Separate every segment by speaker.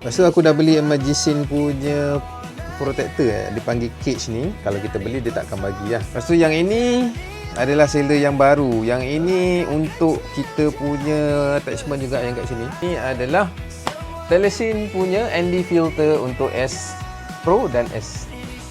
Speaker 1: Lepas tu aku dah beli Magisin punya protector dipanggil cage ni. Kalau kita beli dia tak akan bagi lah. Lepas tu yang ini adalah seller yang baru. Yang ini untuk kita punya attachment juga yang kat sini. Ini adalah Telesin punya ND filter untuk S Pro dan S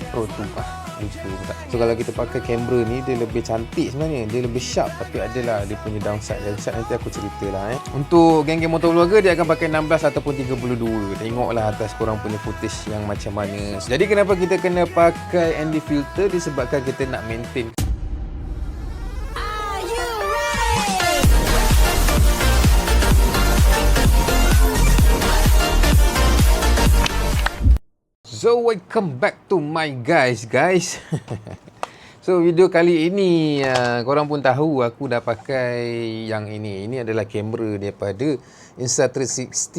Speaker 1: Pro 2. Lupa pula. So kalau kita pakai kamera ni dia lebih cantik sebenarnya, dia lebih sharp, tapi adalah dia punya downside nanti aku ceritalah. Untuk geng-geng motor vlogger dia akan pakai 16 ataupun 32. Tengoklah atas korang punya footage yang macam mana. Jadi kenapa kita kena pakai ND filter, disebabkan kita nak maintain. So welcome back to my guys. So video kali ini korang pun tahu aku dah pakai yang ini. Ini adalah kamera daripada Insta360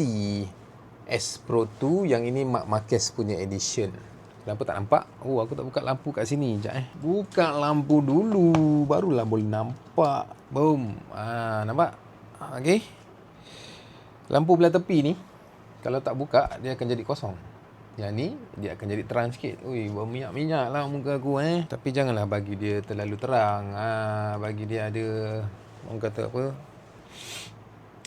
Speaker 1: S Pro 2. Yang ini Marc Marquez punya edition. Kenapa tak nampak? Oh, aku tak buka lampu kat sini. Sekejap buka lampu dulu, barulah boleh nampak. Boom. Nampak? Okay. Lampu belah tepi ni kalau tak buka dia akan jadi kosong. Yang ni dia akan jadi terang sikit. Ui, berminyak-minyak lah muka aku Tapi janganlah bagi dia terlalu terang. Bagi dia ada, orang kata apa,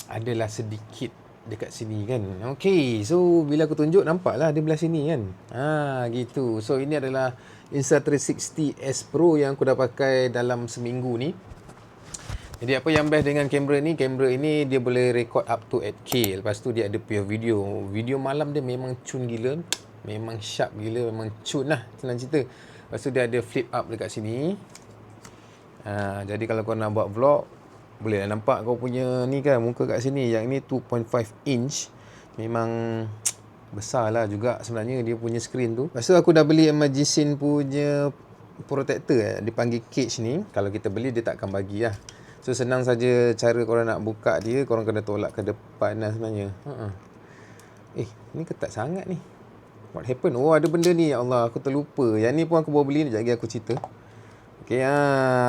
Speaker 1: adalah sedikit dekat sini kan. Okey, so bila aku tunjuk nampaklah dia belah sini kan. Gitu. So ini adalah Insta360 S Pro yang aku dah pakai dalam seminggu ni. Jadi apa yang best dengan kamera ni dia boleh record up to 8K. Lepas tu dia ada pure video. Video malam dia memang cun gila. Memang sharp gila, memang cun lah senang cerita. Lepas tu dia ada flip up dekat sini. Jadi kalau kau nak buat vlog, boleh lah nampak kau punya ni kan, muka kat sini. Yang ni 2.5 inch. Memang besar lah juga sebenarnya dia punya screen tu. Lepas tu aku dah beli Magisin punya protector dipanggil cage ni. Kalau kita beli dia tak akan bagi lah. So senang saja cara korang nak buka dia, korang kena tolak ke depan lah sebenarnya. Ni ketat sangat ni. What happened? Oh, ada benda ni, ya Allah, aku terlupa. Yang ni pun aku baru beli, sekejap lagi aku cerita. Okey,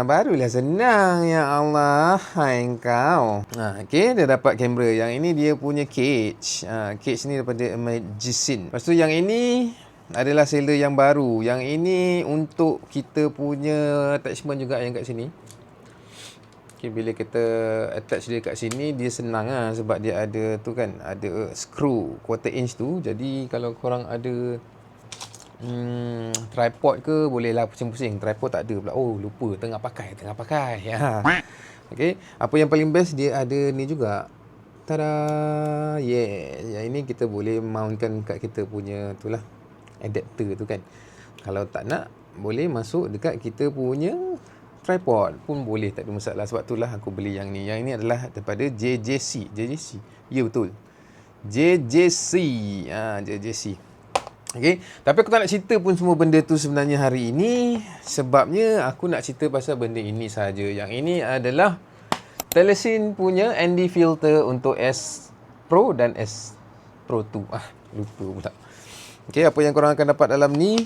Speaker 1: barulah senang, ya Allah. Hai kau. Okey, dia dapat kamera. Yang ini dia punya cage. Cage ni daripada Magisin. Lepas tu yang ini adalah seller yang baru. Yang ini untuk kita punya attachment juga yang kat sini. Okay, bila kita attach dia kat sini, dia senang lah sebab dia ada tu kan, ada screw quarter inch tu. Jadi kalau korang ada tripod ke, bolehlah pusing-pusing. Tripod tak ada pula. Oh, lupa, tengah pakai. Okay, apa yang paling best, dia ada ni juga. Tada! Yeah, yang ini kita boleh mountkan kat kita punya tu lah, adapter tu kan. Kalau tak nak, boleh masuk dekat kita punya tripod pun boleh, tak ada masalah. Sebab itulah aku beli yang ni. Yang ini adalah daripada JJC. Ya, betul. JJC. JJC. Okay. Tapi aku tak nak cerita pun semua benda tu sebenarnya hari ini. Sebabnya aku nak cerita pasal benda ini saja. Yang ini adalah Telesin punya ND filter untuk S Pro dan S Pro 2. Lupa pula. Okay, apa yang korang akan dapat dalam ni?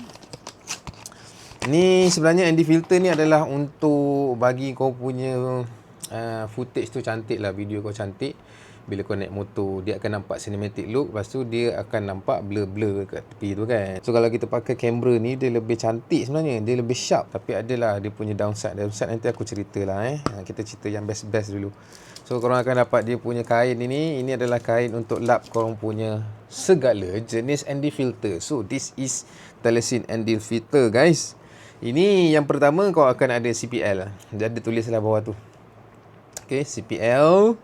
Speaker 1: Ni sebenarnya ND filter ni adalah untuk bagi kau punya footage tu cantik lah, video kau cantik. Bila kau naik motor, dia akan nampak cinematic look. Lepas tu dia akan nampak blur-blur kat tepi tu kan. So kalau kita pakai kamera ni, dia lebih cantik sebenarnya, dia lebih sharp. Tapi adalah dia punya downside nanti aku ceritalah. Kita cerita yang best-best dulu. So korang akan dapat dia punya kain ini. Ini adalah kain untuk lap korang punya segala jenis ND filter. So this is Telesin ND filter guys. Ini yang pertama, kau akan ada CPL. Dia ada tulislah bawah tu. Okay, CPL.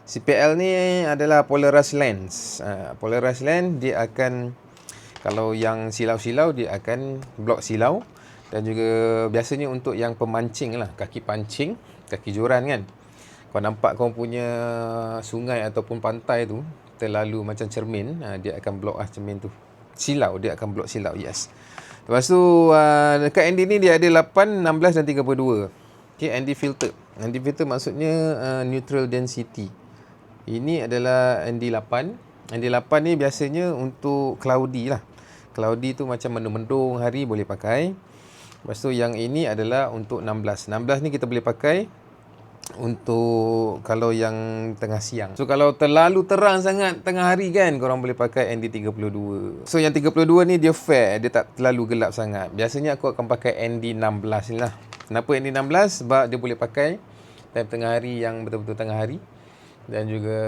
Speaker 1: CPL ni adalah polarized lens. Polarized lens dia akan, kalau yang silau-silau dia akan block silau. Dan juga biasanya untuk yang pemancing lah, kaki pancing, kaki joran kan. Kau nampak kau punya sungai ataupun pantai tu terlalu macam cermin, dia akan block cermin tu. Silau, dia akan block silau, yes. Lepas tu dekat ND ni dia ada 8, 16 dan 32. Okay, ND filter. ND filter maksudnya neutral density. Ini adalah ND8. ND8 ni biasanya untuk cloudy lah. Cloudy tu macam mendung-mendung hari boleh pakai. Lepas tu yang ini adalah untuk 16. 16 ni kita boleh pakai untuk kalau yang tengah siang. So kalau terlalu terang sangat tengah hari kan, korang boleh pakai ND32. So yang 32 ni dia fair, dia tak terlalu gelap sangat. Biasanya aku akan pakai ND16 ni lah. Kenapa ND16? Sebab dia boleh pakai time tengah hari yang betul-betul tengah hari, dan juga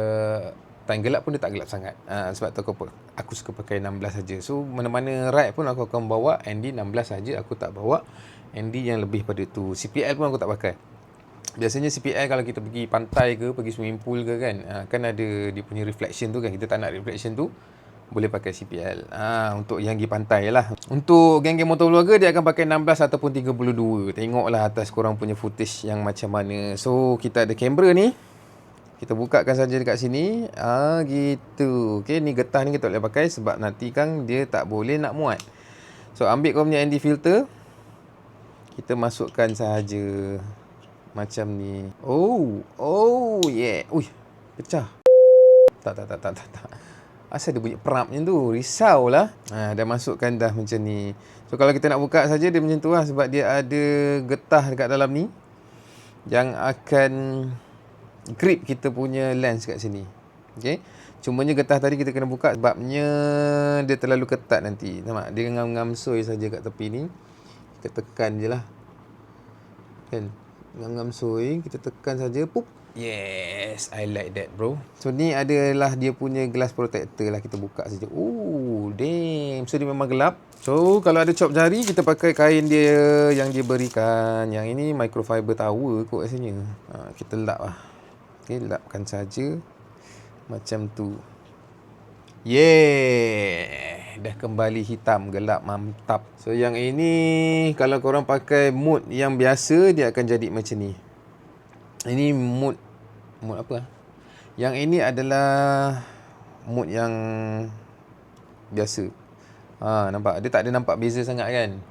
Speaker 1: time gelap pun dia tak gelap sangat. Sebab tu aku suka pakai 16 saja. So mana-mana ride pun aku akan bawa ND16 saja. Aku tak bawa ND yang lebih pada tu. CPL pun aku tak pakai. Biasanya CPL kalau kita pergi pantai ke, pergi swimming pool ke kan, kan ada dia punya reflection tu kan. Kita tak nak reflection tu, boleh pakai CPL. Untuk yang pergi pantai lah. Untuk geng-geng motor vlogger, dia akan pakai 16 ataupun 32. Tengoklah atas korang punya footage yang macam mana. So kita ada kamera ni. Kita bukakan saja dekat sini. Gitu. Okay, ni getah ni kita boleh pakai sebab nanti kan dia tak boleh nak muat. So ambil kau punya ND filter. Kita masukkan sahaja macam ni. Oh yeah. Ui, pecah. Tak. Asal dia bunyi perap macam tu. Risau lah. Dah masukkan dah macam ni. So kalau kita nak buka saja dia macam tu lah. Sebab dia ada getah dekat dalam ni yang akan grip kita punya lens kat sini. Okay. Cumanya getah tadi kita kena buka sebabnya dia terlalu ketat nanti. Nampak? Dia ngam-ngamsoi saja kat tepi ni. Kita tekan je lah. Kan? Ngam-ngamsoi. Kita tekan saja. Pup. Yes, I like that bro. So ni adalah dia punya glass protector lah. Kita buka saja. Oh damn. So dia memang gelap. So kalau ada cop jari, kita pakai kain dia yang dia berikan. Yang ini microfiber towel kot rasanya. Kita lap lah. Okay, lapkan saja. Macam tu. Yeah, dah kembali hitam, gelap, mantap. So yang ini kalau korang pakai mood yang biasa, dia akan jadi macam ni. Ini mood apa? Yang ini adalah mood yang biasa. Nampak? Dia tak ada nampak beza sangat kan?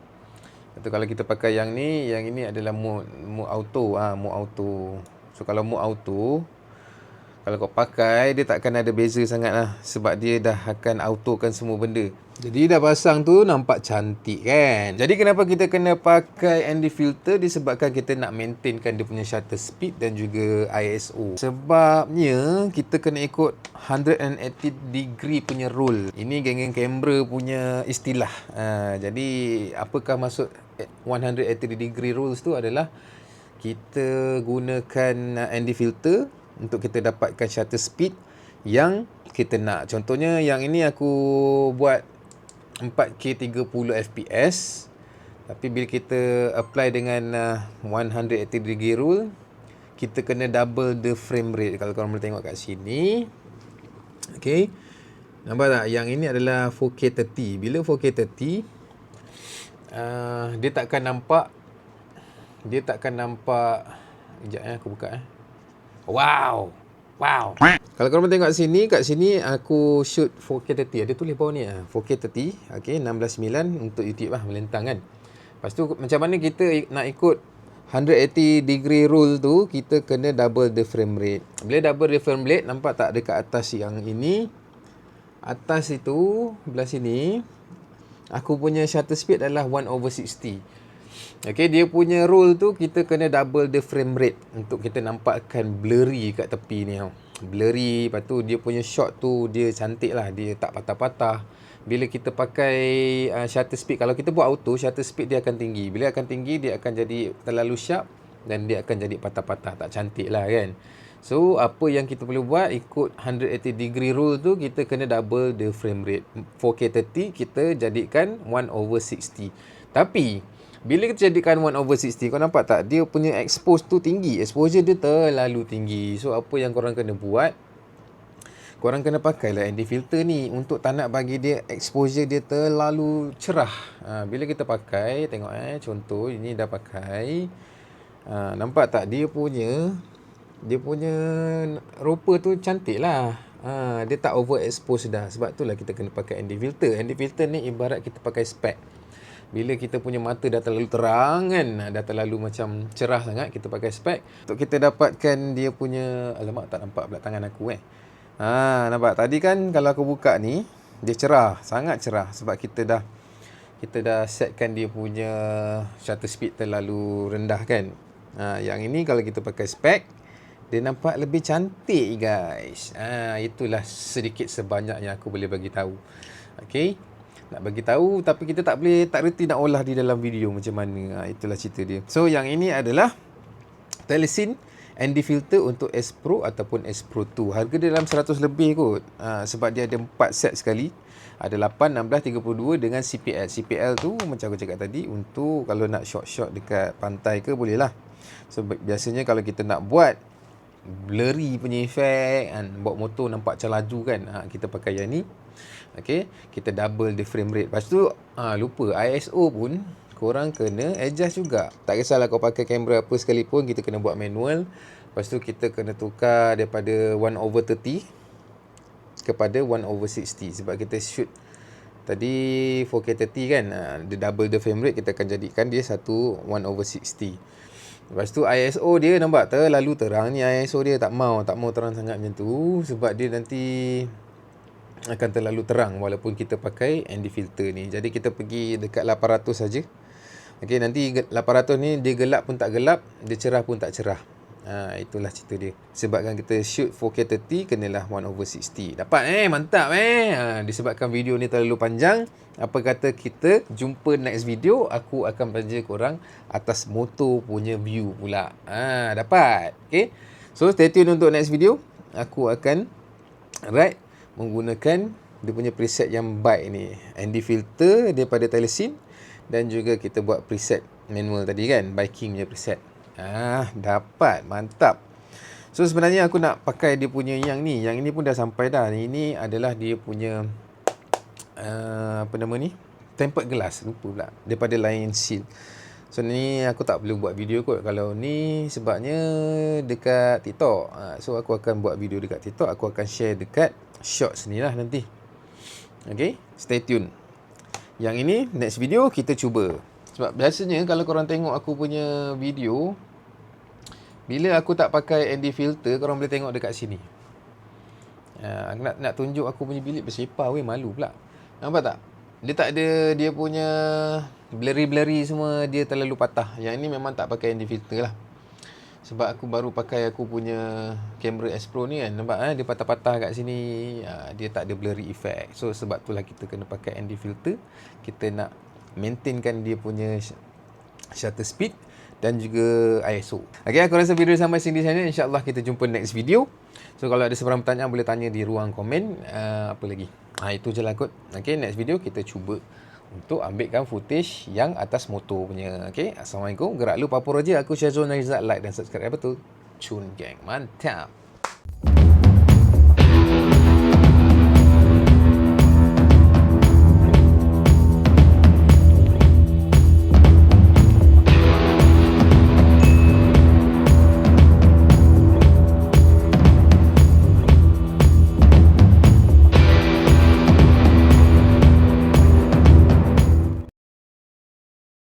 Speaker 1: Atau kalau kita pakai yang ini adalah mood auto. Mood auto. So kalau mood auto, kalau kau pakai, dia takkan ada beza sangat lah. Sebab dia dah akan autokan semua benda. Jadi dah pasang tu nampak cantik kan. Jadi kenapa kita kena pakai ND filter? Disebabkan kita nak maintainkan dia punya shutter speed dan juga ISO. Sebabnya kita kena ikut 180 degree punya rule. Ini geng-geng kamera punya istilah. Jadi apakah maksud 180 degree rules tu adalah kita gunakan ND filter untuk kita dapatkan shutter speed yang kita nak. Contohnya yang ini aku buat 4K 30 fps. Tapi bila kita apply dengan 180 degree rule, kita kena double the frame rate. Kalau korang boleh tengok kat sini. Okay, nampak tak? Yang ini adalah 4K 30. Bila 4K 30, dia takkan nampak. Sekejap aku buka. Wow. Kalau korang tengok kat sini aku shoot 4K 30. Ada tulis bawah ni 4K 30. Okey, 16:9 untuk YouTube lah, melentang kan. Lepas tu macam mana kita nak ikut 180 degree rule tu, kita kena double the frame rate. Bila double the frame rate, nampak tak dekat atas yang ini? Atas itu belah sini aku punya shutter speed adalah 1/60. Okay, dia punya rule tu kita kena double the frame rate untuk kita nampakkan blurry kat tepi ni. Blurry, lepas tu dia punya shot tu dia cantik lah, dia tak patah-patah. Bila kita pakai shutter speed, kalau kita buat auto, shutter speed dia akan tinggi. Bila akan tinggi, dia akan jadi terlalu sharp dan dia akan jadi patah-patah, tak cantik lah kan. So apa yang kita perlu buat, ikut 180 degree rule tu, kita kena double the frame rate. 4K 30 kita jadikan 1/60. Tapi bila kita jadikan 1/60, kau nampak tak? Dia punya expose tu tinggi. Exposure dia terlalu tinggi. So, apa yang korang kena buat? Korang kena pakailah ND filter ni untuk tak nak bagi dia exposure dia terlalu cerah. Bila kita pakai, tengok contoh ini dah pakai. Nampak tak? Dia punya rupa tu cantik lah. Dia tak overexpose dah. Sebab itulah kita kena pakai ND filter. ND filter ni ibarat kita pakai spek. Bila kita punya mata dah terlalu terang kan, dah terlalu macam cerah sangat, kita pakai spek untuk kita dapatkan dia punya, alamak tak nampak pula tangan aku nampak tadi kan kalau aku buka ni, dia cerah, sangat cerah sebab kita dah setkan dia punya shutter speed terlalu rendah kan. Yang ini kalau kita pakai spek, dia nampak lebih cantik guys. Itulah sedikit sebanyak yang aku boleh bagi tahu. Okey. Nak bagi tahu tapi kita tak reti nak olah di dalam video macam mana. Itulah cerita dia. So yang ini adalah Telesin ND filter untuk S Pro ataupun S Pro 2. Harga dia dalam 100 lebih kot. Sebab dia ada 4 set sekali. Ada 8, 16, 32 dengan CPL. CPL tu macam aku cakap tadi, untuk kalau nak shot-shot dekat pantai ke boleh lah. So biasanya kalau kita nak buat blurry punya efek kan, bawa motor nampak macam laju kan, kita pakai yang ni. Okay, kita double the frame rate. Lepas tu lupa ISO pun korang kena adjust juga. Tak kisahlah kau pakai kamera apa sekalipun, kita kena buat manual. Lepas tu kita kena tukar daripada 1/30 kepada 1/60. Sebab kita shoot tadi 4K 30 kan, dia double the frame rate, kita akan jadikan dia satu 1/60. Lepas tu ISO dia nampak terlalu terang ni. ISO dia tak mau terang sangat macam tu, sebab dia nanti akan terlalu terang walaupun kita pakai ND filter ni. Jadi kita pergi dekat 800 saja. Okey, nanti 800 ni dia gelap pun tak gelap, dia cerah pun tak cerah. Itulah cerita dia. Sebabkan kita shoot 4K 30, kenalah 1/60. Dapat mantap disebabkan video ni terlalu panjang, apa kata kita jumpa next video. Aku akan belajar korang atas motor punya view pula. Dapat. Okay, so stay tune untuk next video. Aku akan ride menggunakan dia punya preset yang baik ni, ND filter daripada Telesin, dan juga kita buat preset manual tadi kan, biking punya preset. Dapat, mantap. So sebenarnya aku nak pakai dia punya yang ni. Yang ini pun dah sampai dah. Ini adalah dia punya apa nama ni, tempered glass, lupa pula, daripada Lion Seal. So ni aku tak perlu buat video kot kalau ni, sebabnya dekat TikTok. So aku akan buat video dekat TikTok, aku akan share dekat shorts ni lah nanti. Okay, stay tune. Yang ini next video kita cuba. Sebab biasanya kalau korang tengok aku punya video, bila aku tak pakai ND filter, korang boleh tengok dekat sini. Nak tunjuk aku punya bilik bersepah, malu pula. Nampak tak? Dia tak ada dia punya blurry semua, dia terlalu patah. Yang ini memang tak pakai ND filter lah. Sebab aku baru pakai aku punya kamera S Pro ni kan, nampak dia patah-patah kat sini. Dia tak ada blurry effect. So sebab itulah kita kena pakai ND filter. Kita nak maintainkan dia punya shutter speed dan juga ISO. Okay, aku rasa video sampai sini di sana. InsyaAllah kita jumpa next video. So kalau ada sebarang pertanyaan boleh tanya di ruang komen. Apa lagi? Itu je lah kot. Okay, next video kita cuba untuk ambilkan footage yang atas motor punya. Okay, Assalamualaikum. Gerak lu Papua Raja. Aku Syazul Narizat. Like dan subscribe betul. Cun gang. Mantap.